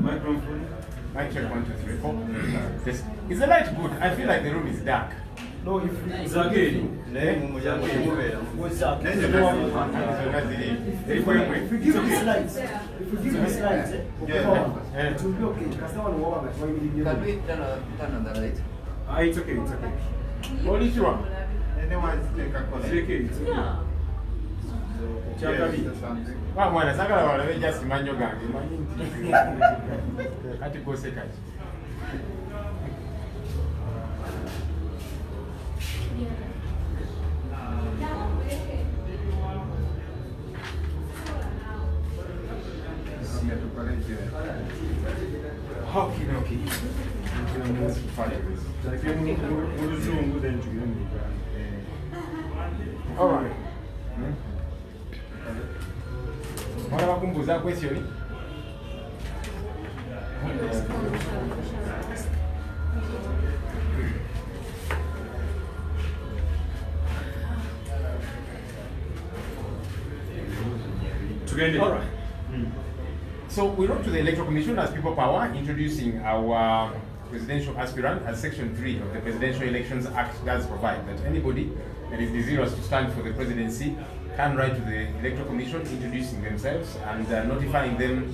Microphone. Mic check 1, 2, 3, 4. Yes. Is the light good? I feel like the room is dark. No, if it's okay. If we give this light, it will be okay. Can we turn on the light? It's okay, it's okay. What is wrong? It's okay, it's okay. Mwana sagala walabe just manyo gange manyi kati kose kati. Okay. All right. What about kumbuza question? All right. So we wrote to the Electoral Commission as People Power, introducing our presidential aspirant as Section 3 of the Presidential Elections Act does provide that anybody that is desirous to stand for the presidency can write to the Electoral Commission, introducing themselves and notifying them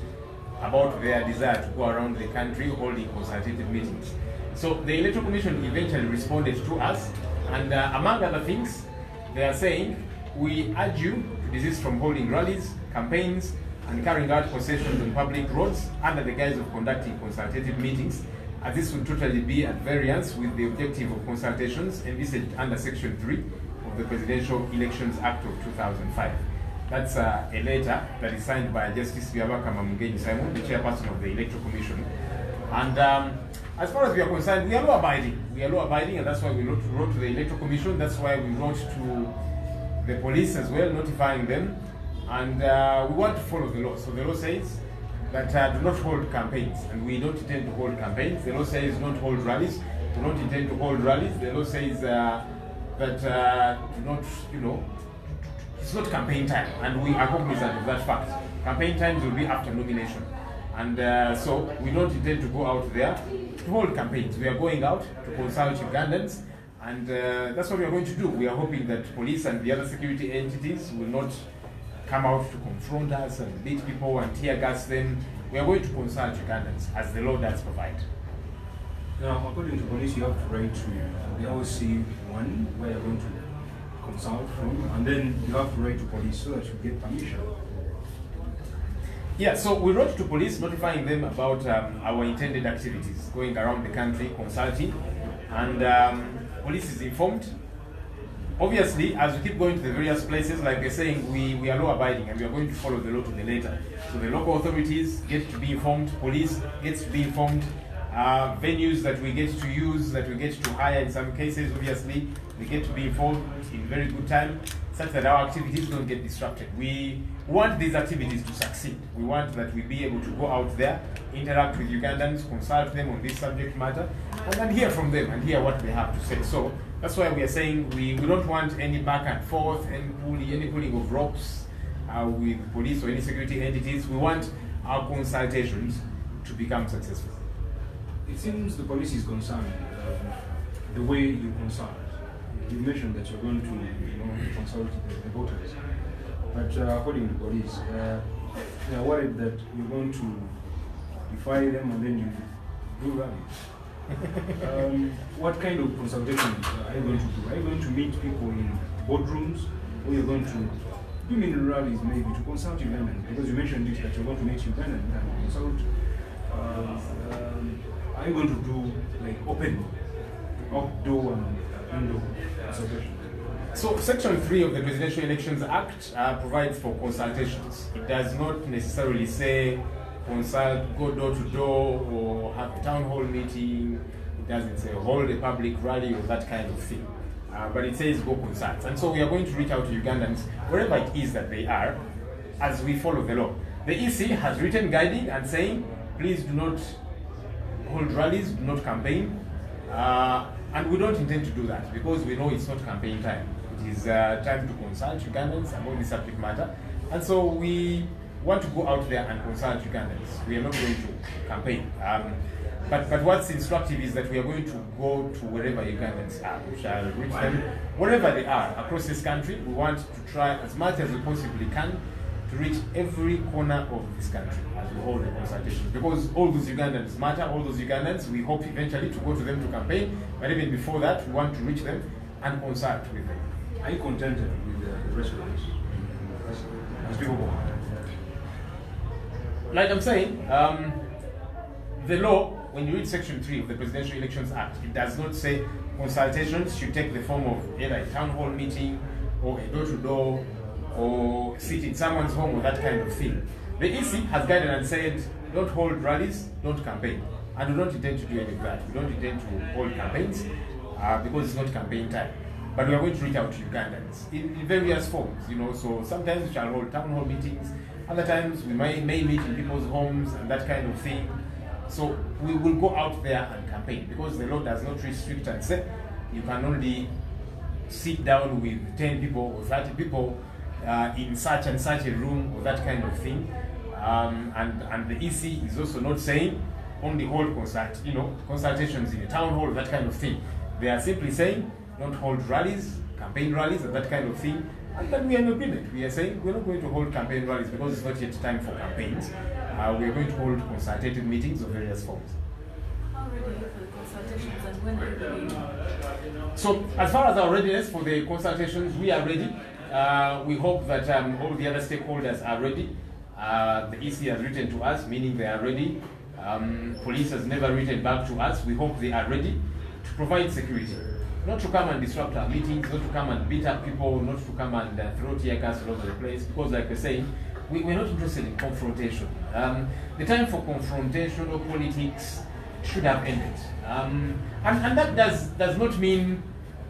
about their desire to go around the country holding consultative meetings. So the Electoral Commission eventually responded to us, and among other things, they are saying, we urge you to desist from holding rallies, campaigns, and carrying out processions on public roads under the guise of conducting consultative meetings, as this would totally be at variance with the objective of consultations envisaged under Section 3 of the Presidential Elections Act of 2005. That's a letter that is signed by Justice Banamawulire Simon, the chairperson of the Electoral Commission. And as far as we are concerned, we are law-abiding. And that's why we wrote to the Electoral Commission. That's why we wrote to the police as well, notifying them. And we want to follow the law. So the law says that do not hold campaigns, and we don't intend to hold campaigns. The law says don't hold rallies. Do not intend to hold rallies. The law says that do not, it's not campaign time, and we are cognizant of that fact. Campaign times will be after nomination, and so we don't intend to go out there to hold campaigns. We are going out to consult Ugandans, and that's what we are going to do. We are hoping that police and the other security entities will not come out to confront us and beat people and tear gas them. We are going to consult Ugandans as the law does provide. Now, according to police, you have to write to the OC1 where you're going to consult from, and then you have to write to police so that you get permission. Yeah, so we wrote to police notifying them about our intended activities, going around the country consulting, and police is informed. Obviously, as we keep going to the various places, like they're saying, we are law-abiding and we are going to follow the law to the letter. So the local authorities get to be informed, police gets to be informed, venues that we get to use, that we get to hire in some cases, obviously, they get to be informed in very good time, such that our activities don't get disrupted. We want these activities to succeed. We want that we be able to go out there, interact with Ugandans, consult them on this subject matter, and then hear from them and hear what they have to say. So that's why we are saying we don't want any back and forth, any pulling of ropes with police or any security entities. We want our consultations to become successful. It seems the police is concerned the way you consult. You mentioned that you're going to consult the voters, but according to police, they are worried that you're going to defy them and then you do rallies. What kind of consultations are you going to do? Are you going to meet people in boardrooms, or you're going to do mini rallies maybe to consult Ugandans? Because you mentioned it that you're going to meet Ugandans and consult. Are you going to do like open, outdoor and indoor consultation? So Section 3 of the Presidential Elections Act provides for consultations. It does not necessarily say consult, go door to door, or have a town hall meeting. It doesn't say hold a public rally or that kind of thing. But it says go consult. And so we are going to reach out to Ugandans wherever it is that they are as we follow the law. The EC has written guiding and saying, please do not hold rallies, do not campaign. And we don't intend to do that because we know it's not campaign time. It is time to consult Ugandans about the subject matter. And so we want to go out there and consult Ugandans. We are not going to campaign. But what's instructive is that we are going to go to wherever Ugandans are. We shall reach them wherever they are across this country. We want to try as much as we possibly can to reach every corner of this country as we hold the consultations. Because all those Ugandans matter, all those Ugandans, we hope eventually to go to them to campaign, but even before that, we want to reach them and consult with them. Are you contented with the rest of this? As people go on? Like I'm saying, the law, when you read Section 3 of the Presidential Elections Act, it does not say consultations should take the form of either a town hall meeting or a door-to-door or sit in someone's home or that kind of thing. The EC has guided and said, don't hold rallies, don't campaign. And we don't intend to do any of that. We don't intend to hold campaigns because it's not campaign time. But we are going to reach out to Ugandans in various forms, so sometimes we shall hold town hall meetings, other times we may meet in people's homes and that kind of thing. So we will go out there and campaign because the law does not restrict and say you can only sit down with 10 people or 30 people in such and such a room or that kind of thing. And the EC is also not saying only hold consultations in a town hall, that kind of thing. They are simply saying don't hold rallies, campaign rallies and that kind of thing. And then we are in agreement. We are saying we're not going to hold campaign rallies because it's not yet time for campaigns. We are going to hold consultative meetings of various forms. How ready are you for the consultations and when are you ready? So as far as our readiness for the consultations, we are ready. We hope that all the other stakeholders are ready. The EC has written to us, meaning they are ready. Police has never written back to us. We hope they are ready to provide security. Not to come and disrupt our meetings, not to come and beat up people, not to come and throw tear gas all over the place, because like we're saying, we're not interested in confrontation. The time for confrontation or politics should have ended. And that does not mean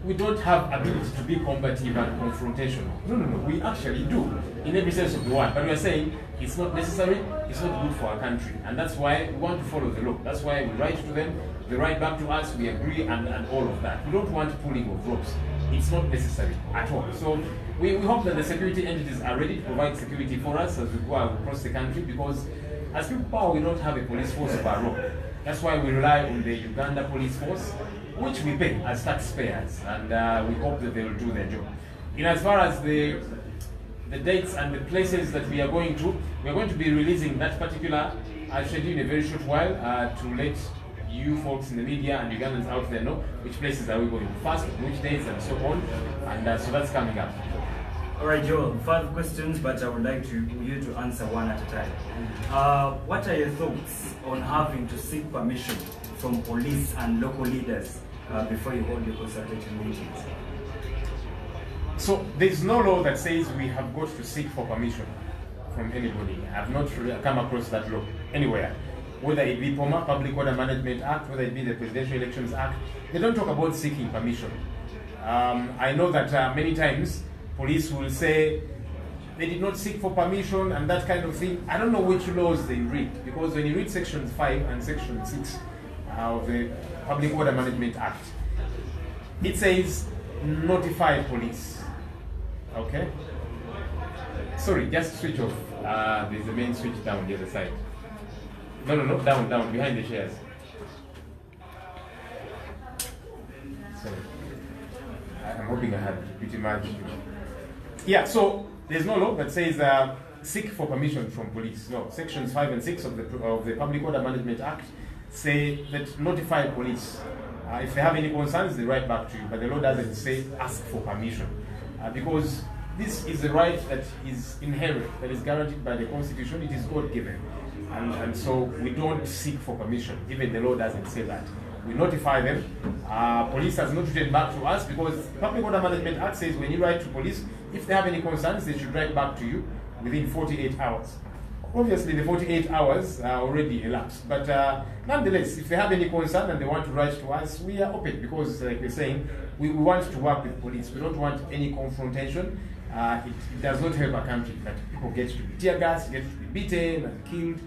we don't have ability to be combative and confrontational. No, we actually do, in every sense of the word. But we're saying it's not necessary, it's not good for our country. And that's why we want to follow the law. That's why we write to them, they write back to us, we agree, and all of that. We don't want pulling of ropes. It's not necessary at all. So we hope that the security entities are ready to provide security for us as we go across the country, because as people power, we don't have a police force of our own. That's why we rely on the Uganda police force, which we pay as taxpayers, and we hope that they will do their job. In as far as the dates and the places that we are going to be releasing that particular schedule in a very short while to let you folks in the media and Ugandans out there know which places are we going first, which dates, and so on. And so that's coming up. All right, Joel, 5 questions, but I would like you to answer one at a time. What are your thoughts on having to seek permission from police and local leaders before you hold your consultation meetings? So there's no law that says we have got to seek for permission from anybody. I have not really come across that law anywhere. Whether it be POMA, Public Order Management Act, whether it be the Presidential Elections Act, they don't talk about seeking permission. I know that many times police will say they did not seek for permission and that kind of thing. I don't know which laws they read, because when you read Section 5 and Section 6 of the Public Order Management Act, it says notify police. Okay? Sorry, just switch off. There's the main switch down the other side. No, down, behind the chairs. Sorry. I'm hoping I had pretty much. Yeah, so there's no law that says seek for permission from police. No, Sections 5 and 6 of the Public Order Management Act say that notify police. If they have any concerns, they write back to you. But the law doesn't say ask for permission. Because this is a right that is inherent, that is guaranteed by the Constitution. It is God-given. And so we don't seek for permission. Even the law doesn't say that. We notify them. Police has not written back to us, because the Public Order Management Act says when you write to police, if they have any concerns, they should write back to you within 48 hours. Obviously, the 48 hours are already elapsed. But nonetheless, if they have any concern and they want to write to us, we are open, because, like we're saying, we want to work with police. We don't want any confrontation. It does not help our country that people get to be tear gas, get to be beaten and killed.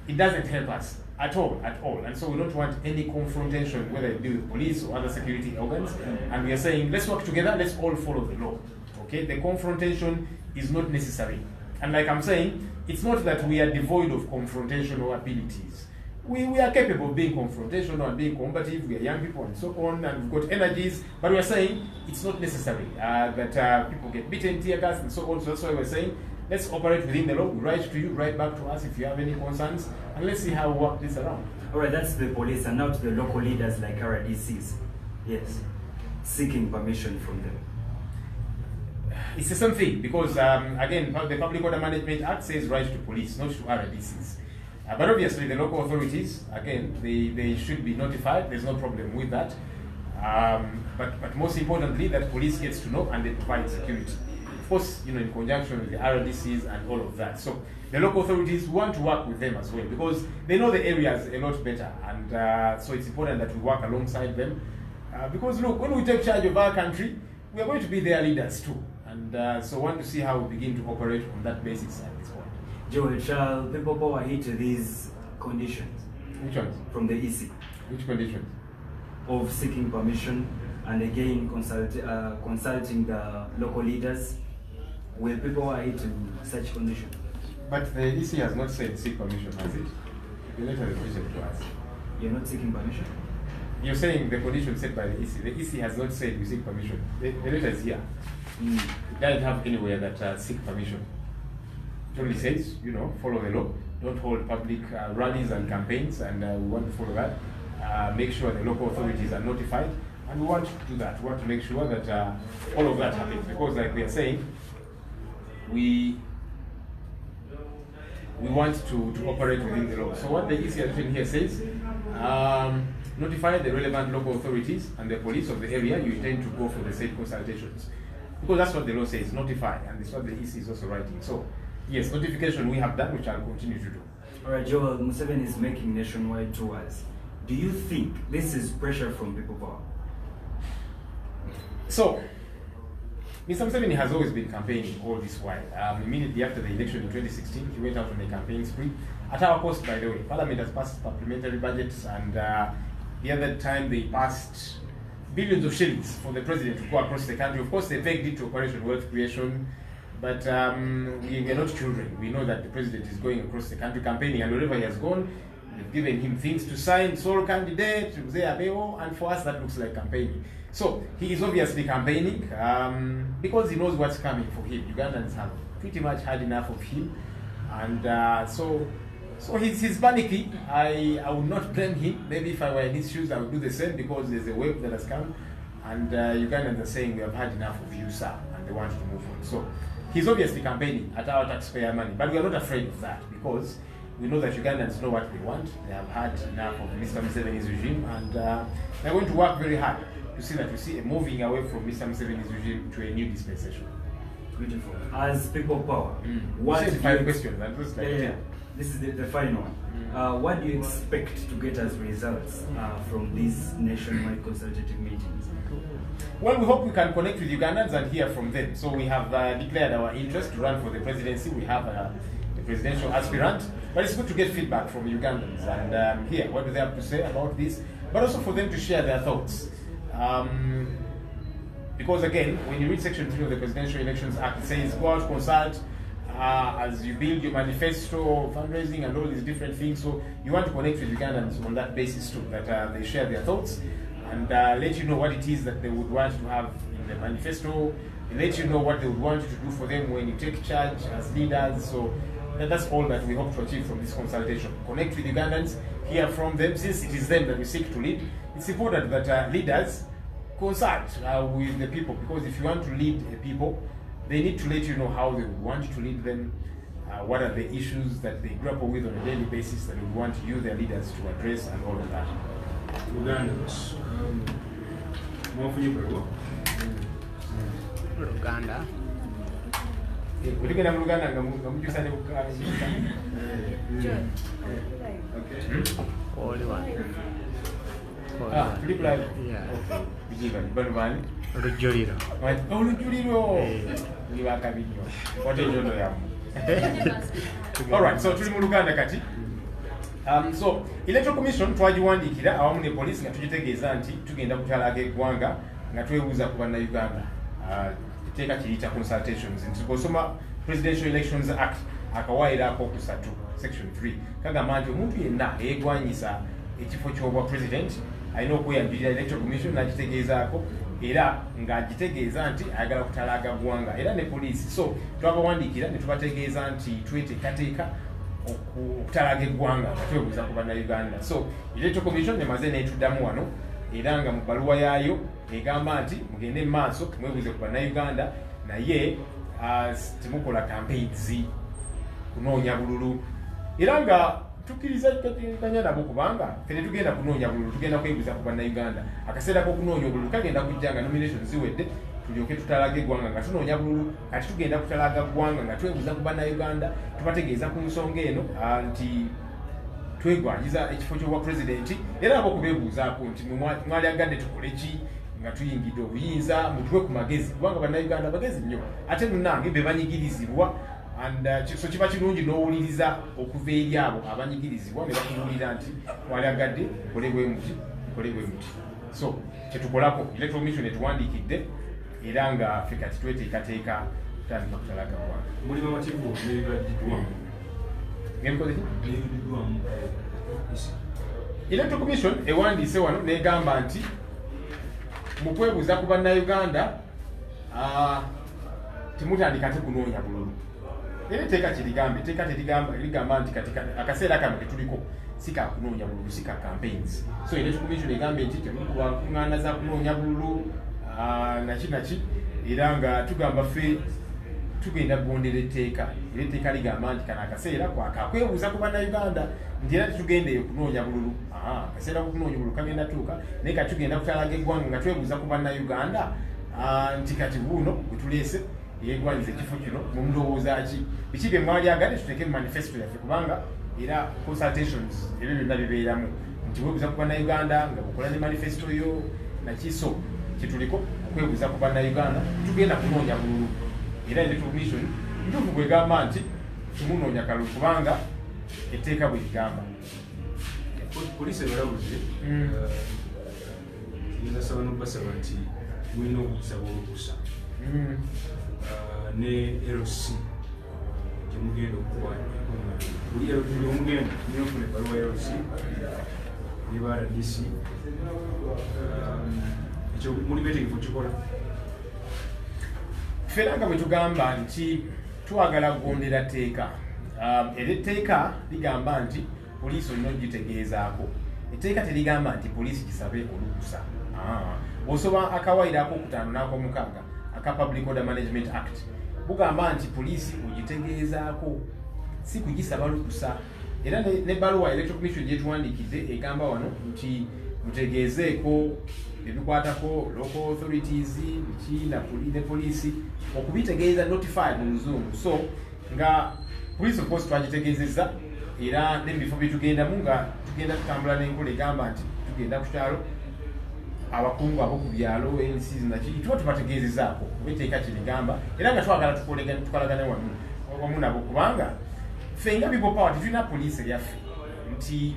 It doesn't help us at all. And so we don't want any confrontation, whether it be with police or other security organs. And we are saying, let's work together, let's all follow the law. Okay? The confrontation is not necessary And like I'm saying, it's not that we are devoid of confrontational abilities. We are capable of being confrontational and being combative. We are young people and so on, and we've got energies. But we are saying it's not necessary that people get beaten, tear gas, and so on. So that's why we're saying let's operate within the law. We write to you, write back to us if you have any concerns, and let's see how we work this around. All right, that's the police, and now to the local leaders like RDCs. Yes, seeking permission from them. It's the same thing because, again, the Public Order Management Act says right to police, not to RDCs. But obviously, the local authorities, again, they should be notified. There's no problem with that. But most importantly, that police gets to know and they provide security. Of course, in conjunction with the RDCs and all of that. So the local authorities want to work with them as well because they know the areas a lot better. And so it's important that we work alongside them. Because look, when we take charge of our country, we are going to be their leaders too. And so want to see how we begin to operate on that basis at this point. Joel, shall people power hit these conditions? Which ones? From the EC. Which conditions? Of seeking permission and again consulting the local leaders. Will people hit to such conditions? But the EC has not said seek permission, has it? The letter is written to us. You're not seeking permission? You're saying the condition set by the EC. The EC has not said we seek permission. The letter is here. It doesn't have anywhere that seek permission. It only says, follow the law. Don't hold public rallies and campaigns, and we want to follow that. Make sure the local authorities are notified, and we want to do that. We want to make sure that all of that happens, because like we are saying, we want to operate within the law. So what the EC written here says, notify the relevant local authorities and the police of the area you intend to go for the said consultations. Because that's what the law says, notify, and that's what the EC is also writing. So, yes, notification we have done, which I'll continue to do. All right, Joel, Museveni is making nationwide tours. Do you think this is pressure from people power? So, Mr. Museveni has always been campaigning all this while. Immediately after the election in 2016, he went out on a campaign spree. At our cost, by the way, Parliament has passed supplementary budgets, and the other time they passed billions of shillings for the president to go across the country. Of course, they pegged it to Operation Wealth Creation, but we are not children. We know that the president is going across the country campaigning, and wherever he has gone, they've given him things to sign, sole candidate, and for us that looks like campaigning. So he is obviously campaigning because he knows what's coming for him. Ugandans have pretty much had enough of him, and so he's panicky. I would not blame him. Maybe if I were in his shoes, I would do the same, because there's a wave that has come, and Ugandans are saying we have had enough of you, sir, and they want to move on. So he's obviously campaigning at our taxpayer money, but we are not afraid of that, because we know that Ugandans know what they want. They have had enough of Mr. Museveni's regime, and they're going to work very hard to see that we see a moving away from Mr. Museveni's regime to a new dispensation. Beautiful. As people power, what is the final question? This is the final one. What do you expect to get as results from these nationwide consultative meetings? Well, we hope we can connect with Ugandans and hear from them. So we have declared our interest to run for the presidency. We have a presidential aspirant, but it's good to get feedback from Ugandans and hear what do they have to say about this, but also for them to share their thoughts. Because again, when you read Section 3 of the Presidential Elections Act, it says go out, consult, as you build your manifesto, fundraising, and all these different things. So you want to connect with Ugandans on that basis too, that they share their thoughts and let you know what it is that they would want to have in the manifesto, let you know what they would want you to do for them when you take charge as leaders. So that's all that we hope to achieve from this consultation. Connect with Ugandans, hear from them. Since it is them that we seek to lead, it's important that leaders consult with the people, because if you want to lead a people, they need to let you know how they would want you to lead them, what are the issues that they grapple with on a daily basis that they would want you, their leaders, to address, and all of that. Ugandans. Uganda. Weligenda mu Luganda nga mujjusa ne tuli kulaba bijiba bano bani olujjuliro olujjuliro ndi bakabi nnyo wate enjondo yamu. Alright, so tuli mu Luganda kati. So Electoral Commission twagiwandiikira awamu ne police nga tugitegeeza nti tugenda kutalaaga eggwanga nga twebuuza ku bannayuganda. Teeka kiyita Consultations. Nti bw'osoma Presidential Elections Act akawaayirako kusatu section 3 kagamba nti omuntu yenna eegwanyisa ekifo ky'obwa president alina okweyambirira electoral commission n'agitegeezaako era ng'agitegeeza nti ayagala kutalaaga ggwanga era ne poliisi. So twabawandiikira ne tubategeeza nti tweteekateeka okutalaaga eggwanga nga twebuuza ku bannayuganda. So electoral commission emaze n'etuddamu wano era nga mu bbaluwa yaayo egamba nti mugende mu maaso mwebuuze ku bannayuganda naye temukola campaigns kunoonya bululu era nga tukkiriza kanya nabo kubanga fene tugenda kunoonya bululu tugenda kwebuuza ku bannayuganda akaseera k'okunoonya obululu kagenda kujja nga nomination ziwedde tulyoke tutalaga eggwanga nga tunoonya bululu kati tugenda kutalaga ggwanga nga twebuuza ku bannayuganda tubategeeza ku nsonga eno nti twegwanyiza ekifo ky'obwa pulezidenti era abo kubeebuuzaako nti mwalyagadde tukole ki nga tuyingidde obuyinza mutuwe ku magezi kubanga bannayuganda bagezi nnyo ate munnange be banyigirizibwa and so kiba kirungi n'owuliriza okuva eri abo abanyigirizibwa ne bakubuulira nti mwalyagadde kole bwe muti kole bwe muti. So kyetukolako electoral commission etuwandiikidde era nga ffe kati tweteekateeka kutandika kutalaga ggwanga. Mulimu amativu n'ebibaddiddwamu n'ebibaddiddwamu Electoral commission ewandiise wano n'egamba nti mu kwebuuza ku bannayuganda temutandika te kunoonya bululu era etteeka kyerigamba ligamba nti kati akaseera kano ketuliko si ka kunoonya bululu si ka campaigns. So electoral commission egambe nti temukuba kuŋŋaana za kunoonya bululu naki era nga tugamba ffe tugenda kugondera etteeka era etteeka ligamba nti kano akaseera kwakakwebuuza ku bannayuganda nti era tetugendeeyo kunoonya bululu akaseera kokunoonya bululu kagenda tuuka naye kati tugenda kutalaga eggwanga nga twebuuza ku bannayuganda nti kati buuno bwe tuleese yeegwanyiza ekifo kino mu ndowooza ki biki bye mwalyagadde tuteeke mu manifesto yaffe kubanga era consultations ebyo byonna bibeeramu nti weebuuza ku bannayuganda nga bukola ne manifesto yo nakiso kyetuliko okwebuuza ku bannayuganda tugenda kunoonya bululu era electoral commission ntuufu bwegamba nti timunoonya kalulu kubanga etteeka bwe ligamba. Poliisi ebalabuze yasaba n'okubasaba nti mulina okusaba olukusa ne LC gyemugenda okuwa buli omugenda mulina okufuna ebbaluwa ya LC ne ba RDC ekyo muli beetegefu kikola. Fera nga bwe tugamba nti twagala kugondera tteeka era etteeka ligamba nti poliisi olina ogitegeezaako. Etteeka terigamba nti poliisi gisabe olukusa. Osoba akawaayirako 5 n'ak'omukaaga aka Public Order Management Act bugamba nti poliisi ogitegeezaako si kugisaba lukusa era n'ebbaluwa electoral commission gyetuwandiikidde egamba wano nti mutegeezeeko ebikwatako local authorities biki ne poliisi okubitegeeza notified mu luzungu. So nga police of course twagitegeezezza era n'ebifo byetugendamu nga tugenda tutambula n'enkola egamba nti tugenda ku kyalo abakungu abo ku byalo NCs naki tuba tubategeezezaako kuba etteeka kirigamba era nga twagala tukolagane wamu nabo kubanga ffe nga people power tetulina poliisi eyaffe nti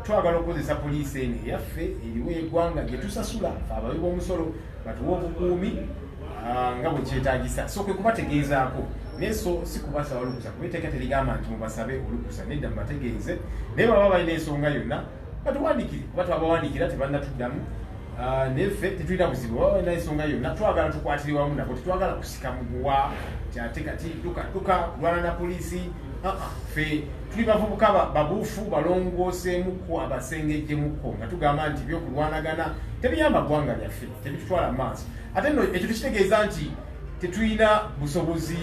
twagala okukozesa poliisi eno eyaffe eriwo eggwanga gye tusasula fe abawi b'omusolo batuwa obukuumi nga bwe kyetaagisa. So kwe kubategeezaako naye so si kubasaba olukusa kuba etteeka terigamba nti mubasabe olukusa nedda mubategeeze naye baba balina ensonga yonna batuwandiikire kuba twabawandiikira tebannatuddamu naye ffe tetulina buzibu baba balina ensonga yonna twagala tukwatire wamu nabo tetwagala kusika muguwa kyate kati tuka kulwana na poliisi ffe tuli bavubuka babuufu balongooseemukko abasengejjemukko nga tugamba nti byokulwanagana tebiyamba ggwanga lyaffe tebitutwala maaso ate nno ekyo tekitegeeza nti tetulina busobozi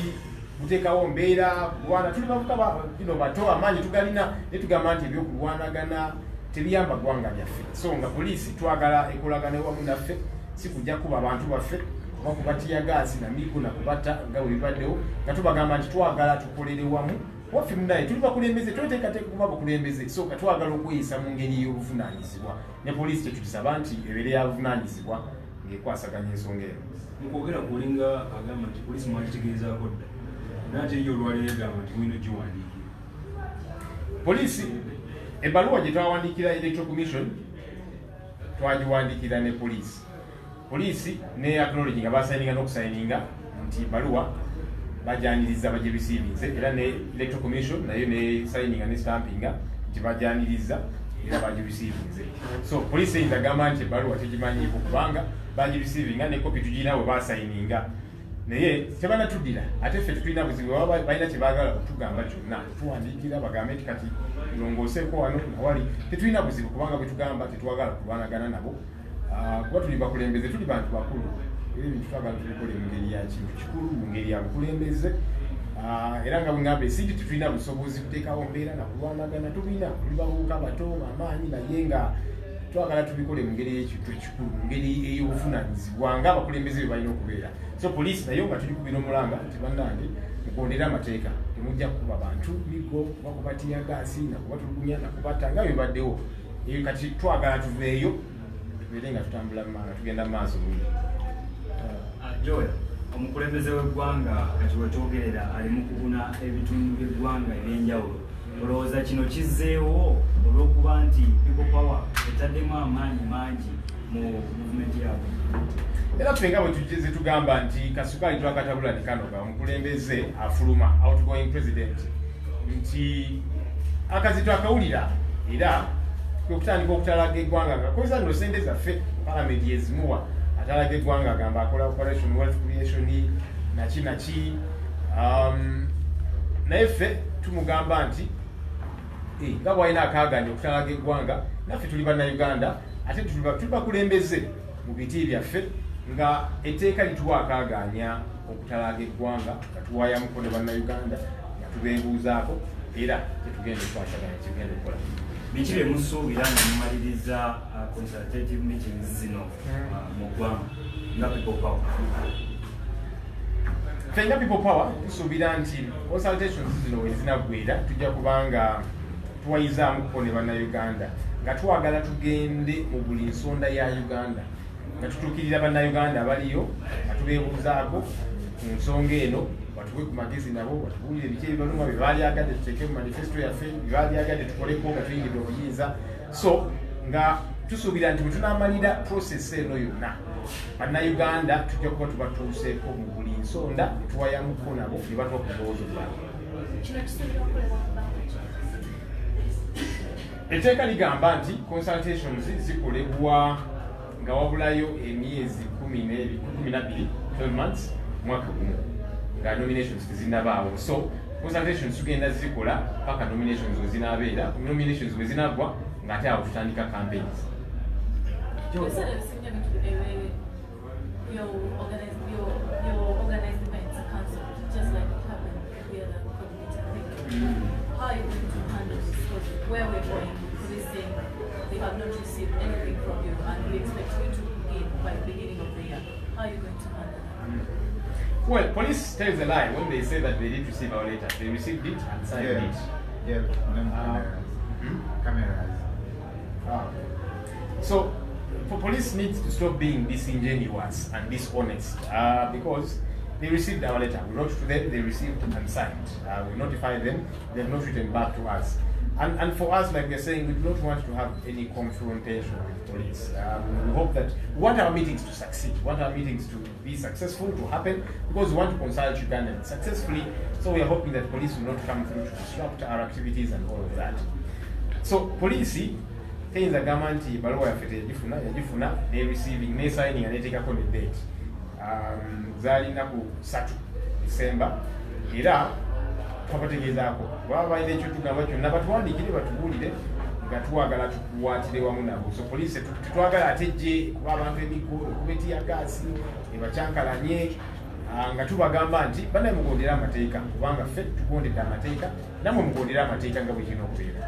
buteekawo mbeera kulwana tuli bavubuka bino bato amaanyi tugalina naye tugamba nti ebyokulwanagana tebiyamba ggwanga lyaffe. So nga poliisi twagala ekolagane wamu naffe si kujja kuba abantu baffe oba kubatiya gaasi na miiko na kubatta nga bwe bibaddewo nga tubagamba nti twagala tukolere wamu waffe munaye tuli bakulembeze tweteekateeka kuba bakulembeze. So nga twagala okweyisa mu ngeri y'obuvunaanyizibwa ne poliisi tetugisaba nti ebeere ya buvunaanyizibwa ng'ekwasaganya ensonga eno. Mukwogera kulinga agamba nti poliisi mwagitegeezaako dda naate yo olwaleero egamba nti mulina giwandiikira. Poliisi ebbaluwa gye twawandiikira electoral commission twagiwandiikira ne poliisi ne acknowledge nga basayininga n'okusayininga nti ebbaluwa bajaniriza baje receivings era ne Electoral Commission nayo ne signing and stamping nti bajaniriza era baje receivings. So police in the government baluwa tegimanyi kubanga baje receiving ne copy tujina we ba signing naye tebana tudira ate ffe tulina buzibu baba balina kyebagala okutugamba kyonna tuwandiikira bagambe nti kati longoseeko wano nawali tetulina buzibu kubanga bwe tugamba tetwagala kulwanagana nabo kuba tuli bakulembeze tuli bantu bakulu era ebintu twagala tubikole mu ngeri ya kintu kikulu mu ngeri ya bukulembeze era nga bwengamba esinti tetulina busobozi kuteekawo mbeera nakulwanagana tubina tuli babuuka bato amaanyi naye nga twagala tubikole mu ngeri y'ekintu ekikulu mu ngeri ey'obuvunanyizibwa nga abakulembeze bwe balina okubeera. So police nayo nga tuli kubira omulanga nti bannange mukondera amateeka temujja kukuba bantu migo kuba kubatiya gaasi nakubatulugunya nakubata nga bibaddewo eyo kati twagala tuveeyo tubeere nga tutambula nga tugenda mu maaso buli. Joel, omukulembeze w'eggwanga kati wetwogerera ali mu kubuna ebitundu by'eggwanga ebyenjawulo. Olowooza kino kizzeewo olw'okuba nti people power etaddemu amaanyi mangi mu movement yaabwe? Era fenga bwe tujeze tugamba nti Kasukaali twakatabula ne Kanoga omukulembeze afuluma outgoing president nti akazito akawulira era okutandika okutalaga eggwanga ngakozesa nno sente zaffe palamenti ezimuwa atalaga eggwanga agamba akola operation wealth creation naki naye ffe tumugamba nti nga bwalina akaaganya okutalaga eggwanga naffe tuli bannayuganda ate tuli bakulembeze mu biti byaffe nga etteeka lituwa akaaganya okutalaga eggwanga nga tuwaayo mukono bannayuganda nga tubeebuuzaako era tetugenda okwasaganya kigenda okukola. Biki bye musuubira nga mumaliriza consultative meetings zino mu ggwanga nga people power? Ffe nga people power tusuubira nti consultations zino we zinaggwera tujja kubanga tuwayizaamu kukono bannayuganda nga twagala tugende mu buli nsonda ya Uganda nga tutuukirira bannayuganda abaliyo nga tubeebuuzaako ku nsonga eno batuwe ku magezi nabo batubuulire biki ebibaluma bye baalyagadde tuteeke mu manifesto yaffe bye baalyagadde tukoleko nga tuyingidde obuyinza. So nga tusuubira nti bwe tunaamalira process eno yonna bannayuganda tujja kuba tubatuuseeko mu buli nsonda ne tuwayamuko nabo ne batuwa ku ndowoozo zaabwe. Etteeka ligamba nti consultations zikolebwa nga wabulayo emyezi 12 months mwaka gumu nga nominations tezinnabaawo. So consultations tugenda zikola paka nominations we zinaabeera, nominations we zinaggwa ng'ate awo tutandika campaigns. Your organized events are cancelled, just like it happened with the community thing. How are you going to handle this? Because where we're going, police saying they have not received anything from you and we expect you to begin by the beginning of the year. How are you going to handle that? Well, police tells a lie when they say that they didn't receive our letter. They received it and signed it. Yeah, cameras. So, police needs to stop being disingenuous and dishonest because they received our letter. We wrote to them, they received and signed. We notified them, they have not written back to us. And for us, like we're saying, we do not want to have any confrontation with police. We hope that we want our meetings to succeed, we want our meetings to be successful, to happen, because we want to consult Ugandans successfully. So we are hoping that police will not come through to disrupt our activities and all of that. So police, things are government, baluwa yagifuna, they receiving, they signing, and they take a date. Zalina ku 3 December. Era twabategeezaako baba balina ekyo tugamba kyonna batuwandiikire batubuulire nga twagala tukuwaatire wamu nabo. So poliisi tetwagala atejje kuba abantu emiko okubetiya gaasi ebakyankalanye nga tubagamba nti banaye mugondera amateeka kubanga ffe tugondedde amateeka namwe mugondera amateeka nga bwe kirina okubeera.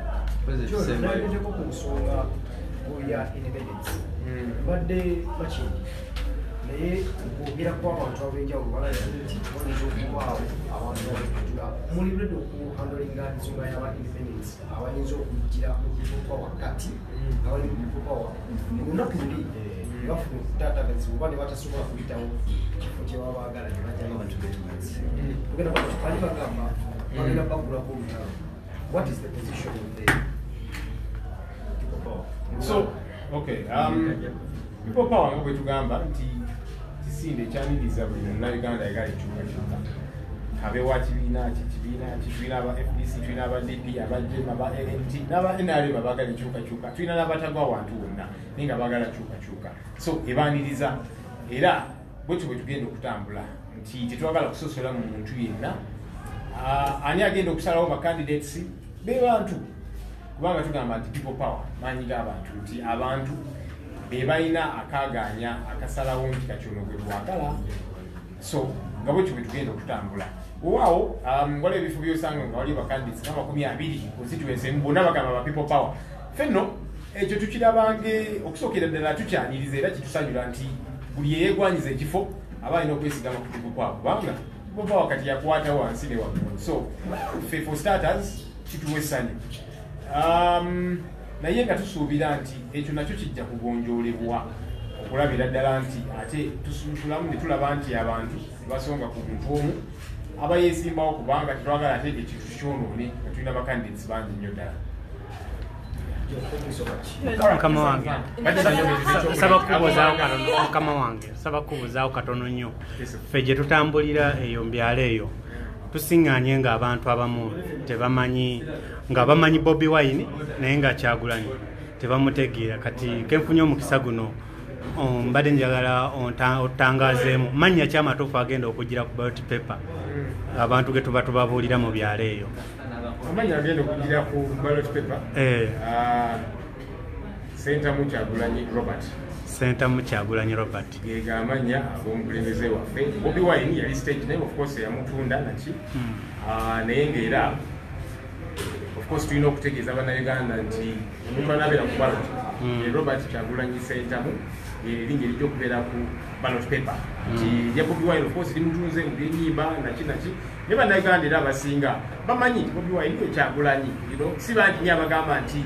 Nayogeddeko ku nsonga ya independence badde bakindi naye okwogera kw'abantu ab'enjawulo balaga nti bayinza okubaawo abantu abakutula muli ready okuhandolinga ensonga y'aba independence abayinza okugira okutuuka wakati abali mu kutuukawa olunaku luli bafuna okutaatagazibwa oba ne batasobola kuyitawo kifo kye baba baagala ne bajjayo tugenda bali bagamba bagenda bagulako olutalo. What is the position of the people power? So, okay, people power nga bwe tugamba nti kisinde ekyaniriza buli munnayuganda ayagala ekyukakyuka abewa kibiina tulina aba FDC tulina aba DP aba JEM aba ANT n'aba NRM abagala enkyukakyuka tulina n'abatagwa wantu wonna naye nga bagala kyukakyuka so ebaaniriza era bwetyo bwe tugenda okutambula nti tetwagala kusosola mu muntu yenna ani agenda okusalawo bacandidates be bantu kubanga tugamba nti people power maanyi g'abantu nti abantu be balina akaaganya akasalawo nti kakyono gwe bwagala so nga bwetyo bwe tugenda okutambula waawo waliwo ebifo byosanga nga waliwo bacandidates nga 20 constituency emu bonna bagamba ba people power fenno ekyo tukirabange okusookera ddala tukyaniriza era kitusanyula nti buli yeegwanyiza ekifo aba alina okwesigama ku people power kubanga people power kati yakwata wansi ne waggulu so ffe for starters kituwa essanyu naye nga tusuubira nti ekyo nakyo kijja kugonjoolebwa okulabira ddala nti ate tusunsulamu ne tulaba nti abantu basonga ku muntu omu aba yeesimbawo kubanga tetwagala ate ekintu kyonoone nga tulina bacandidates bangi nnyo ddala. Mukama wange saba kubuuzaawo katono nnyo ffe gye tutambulira eyo mbyalo eyo tusiŋŋaanye ng'abantu abamu tebamanyi nga bamanyi Bobiwine naye nga Kyagulanyi tebamutegeera kati kenfunye omukisa guno mbadde njagala otangazeemu mannya ki amatuufu agenda okugira ku ballot paper abantu ge tuba tubabuulira mu byalo eyo. Amanya agenda okugira ku ballot paper Sentamu Kyagulanyi Robert gega amanya ag'omukulembeze waffe. Bobiwine yali stage name of course yamutunda naki naye ng'era of course tulina okutegeeza bannayuganda nti omuntu anabeera ku ballot Robert Kyagulanyi Sentamu erinnya erijja okubeera ku ballot paper nti lya Bobiwine of course limutunze mu byennyimba naki naye bannayuganda era abasinga bamanyi nti Bobiwine ye Kyagulanyi si bangi nnyo abagamba nti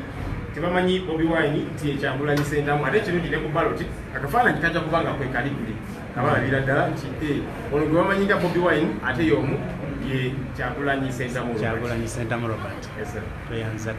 tebamanyi Bobiwine nti ye Kyagulanyi Sentamu ate ekirungi ne ku ballot akafaananyi kajja kubanga kwekalikuli abalabira ddala nti ono gwe bamanyi nga Bobiwine ate y'omu ye Kyagulanyi Sentamu Robert. Tweyanza